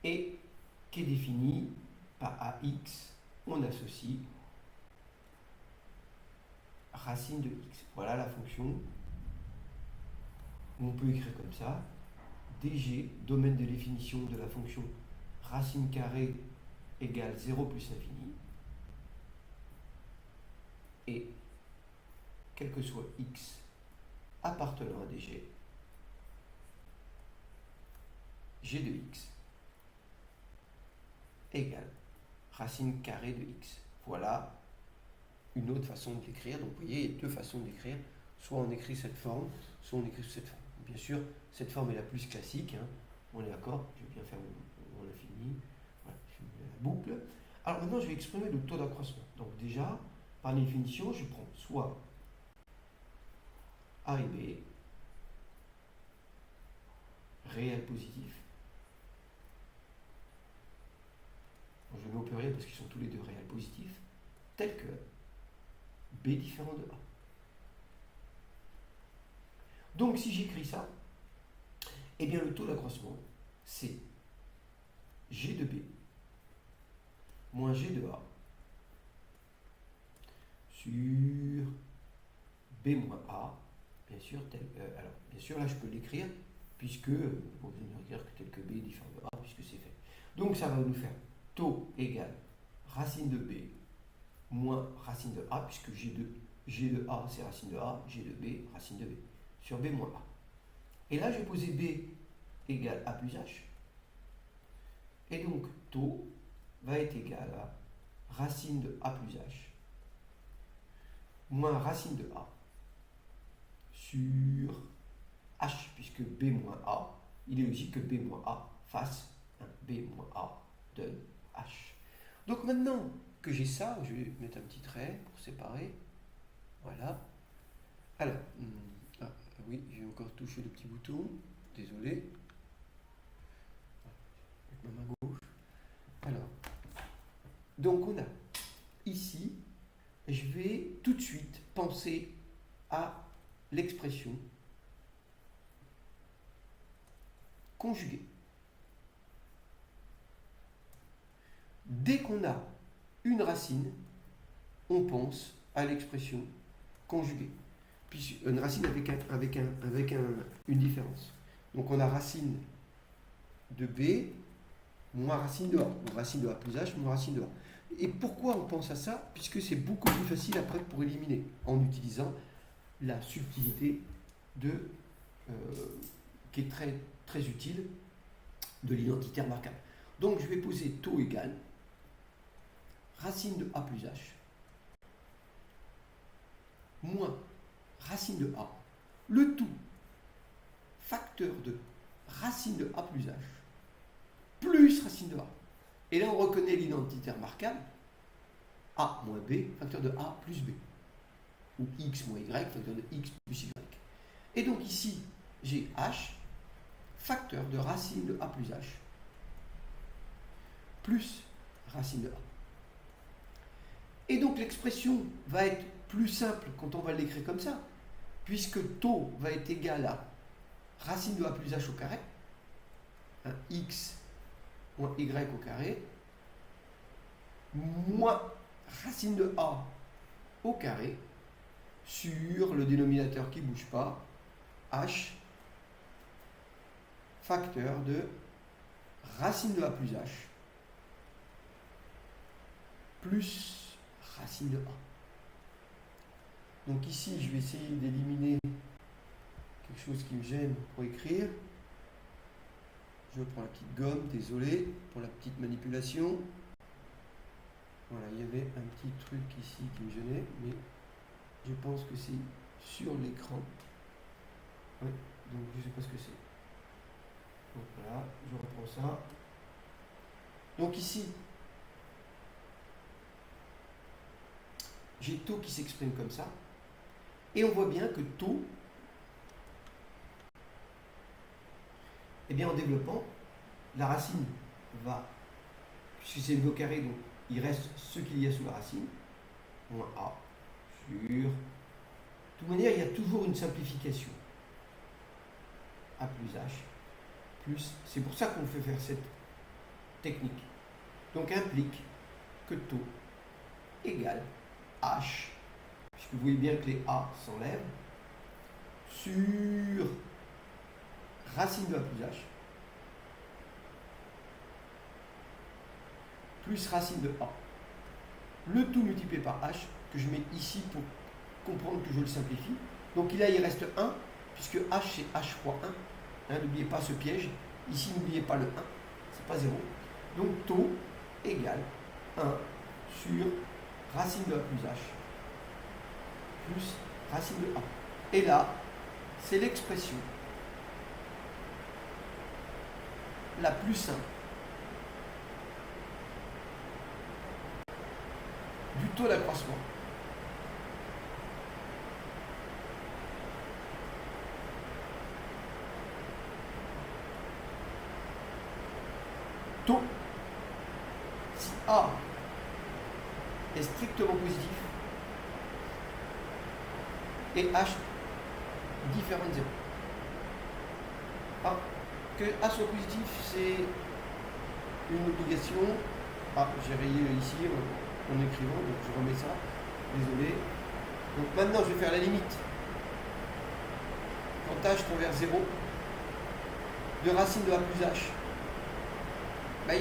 et qui est définie par AX, on associe racine de x. Voilà la fonction. On peut écrire comme ça. DG, domaine de définition de la fonction racine carrée égale 0 plus infini. Et quel que soit x appartenant à DG, g de x égale racine carrée de x. Voilà une autre façon de l'écrire. Donc vous voyez, il y a deux façons de l'écrire. Soit on écrit cette forme, soit on écrit cette forme. Bien sûr, cette forme est la plus classique. Hein. On est d'accord. Je vais bien faire mon infini. Voilà, je finis la boucle. Alors maintenant, je vais exprimer le taux d'accroissement. Donc déjà, par définition, je prends soit A et B, réel positif. Bon, je mets au pluriel parce qu'ils sont tous les deux réels positifs, tel que B différent de A. Donc si j'écris ça, eh bien le taux d'accroissement, c'est G de B moins G de A sur B moins A, bien sûr, alors bien sûr là je peux l'écrire, puisque, bon, je vais dire que tel que B est différent de A, puisque c'est fait. Donc ça va nous faire taux égale racine de B moins racine de A, puisque G de A c'est racine de A, G de B, racine de B, sur B moins A. Et là je vais poser B égale A plus H, et donc taux va être égal à racine de A plus H moins racine de A sur H, puisque B moins A, il est logique que B moins A fasse un B moins A donne H. Donc maintenant que j'ai ça, je vais mettre un petit trait pour séparer. Voilà. Alors, oui, j'ai encore touché le petit bouton. Désolé. Avec ma main gauche. Alors, donc on a ici, je vais tout de suite penser à l'expression conjuguée. Dès qu'on a une racine, on pense à l'expression conjuguée. Puis une racine avec une différence. Donc on a racine de B moins racine de A, ou racine de A plus H moins racine de A. Et pourquoi on pense à ça? Puisque c'est beaucoup plus facile après pour éliminer, en utilisant la subtilité qui est très, très utile de l'identité remarquable. Donc je vais poser taux égal racine de A plus H moins racine de A, le tout facteur de racine de A plus H plus racine de A. Et là on reconnaît l'identité remarquable A moins B, facteur de A plus B, ou X moins Y, facteur de X plus Y. Et donc ici j'ai H, facteur de racine de A plus H plus racine de A. Et donc l'expression va être plus simple quand on va l'écrire comme ça, puisque taux va être égal à racine de A plus H au carré, X moins Y au carré, moins racine de A au carré, sur le dénominateur qui ne bouge pas, H, facteur de racine de A plus H, plus racine de A. Donc ici, je vais essayer d'éliminer quelque chose qui me gêne pour écrire. Je prends la petite gomme, désolé pour la petite manipulation. Voilà, il y avait un petit truc ici qui me gênait, mais je pense que c'est sur l'écran. Oui, donc je ne sais pas ce que c'est. Donc voilà, je reprends ça. Donc ici, j'ai taux qui s'exprime comme ça. Et on voit bien que taux, eh bien en développant, la racine va, puisque c'est le au carré, donc il reste ce qu'il y a sous la racine, moins A, sur... De toute manière, il y a toujours une simplification. A plus H, plus... C'est pour ça qu'on fait faire cette technique. Donc implique que taux égale H, puisque vous voyez bien que les A s'enlèvent, sur racine de A plus H, plus racine de A. Le tout multiplié par H, que je mets ici pour comprendre que je le simplifie. Donc là, il reste 1, puisque H, c'est H fois 1. N'oubliez pas ce piège. Ici, n'oubliez pas le 1. C'est pas 0. Donc, taux égale 1 sur racine de A plus H plus racine de A. Et là, c'est l'expression la plus simple du taux d'accroissement taux, si A est strictement positif et H différent de 0. Que A soit positif, c'est une obligation. J'ai rayé ici en écrivant, donc je remets ça. Désolé. Donc maintenant, je vais faire la limite. Quand H tend vers 0, de racine de A plus H,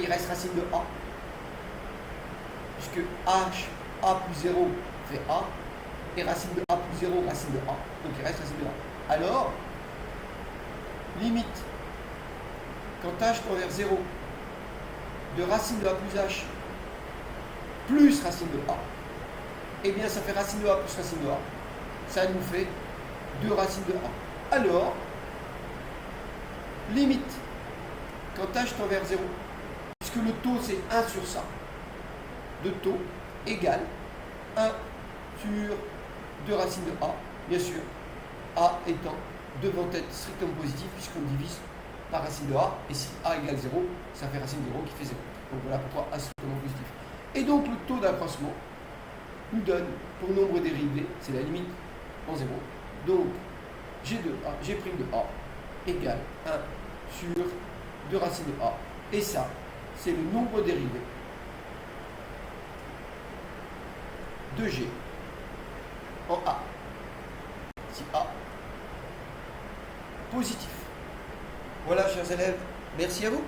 il reste racine de A. Puisque H, A plus 0 fait A, et racine de A plus 0, racine de A. Donc il reste racine de A. Alors, limite, quand H tend vers 0, de racine de A plus H, plus racine de A, eh bien ça fait racine de A plus racine de A. Ça nous fait 2 racines de A. Alors, limite, quand H tend vers 0, puisque le taux c'est 1 sur ça, de taux égale 1 sur 2 racines de A, bien sûr, A étant devant être strictement positif puisqu'on divise par racine de A, et si A égale 0, ça fait racine de 0 qui fait 0. Donc voilà pourquoi A strictement positif. Et donc le taux d'accroissement nous donne, pour nombre dérivé, c'est la limite en 0, donc G de A, G' de A égale 1 sur 2 racines de A, et ça, c'est le nombre dérivé de G en A, si A positif. Voilà, chers élèves, merci à vous.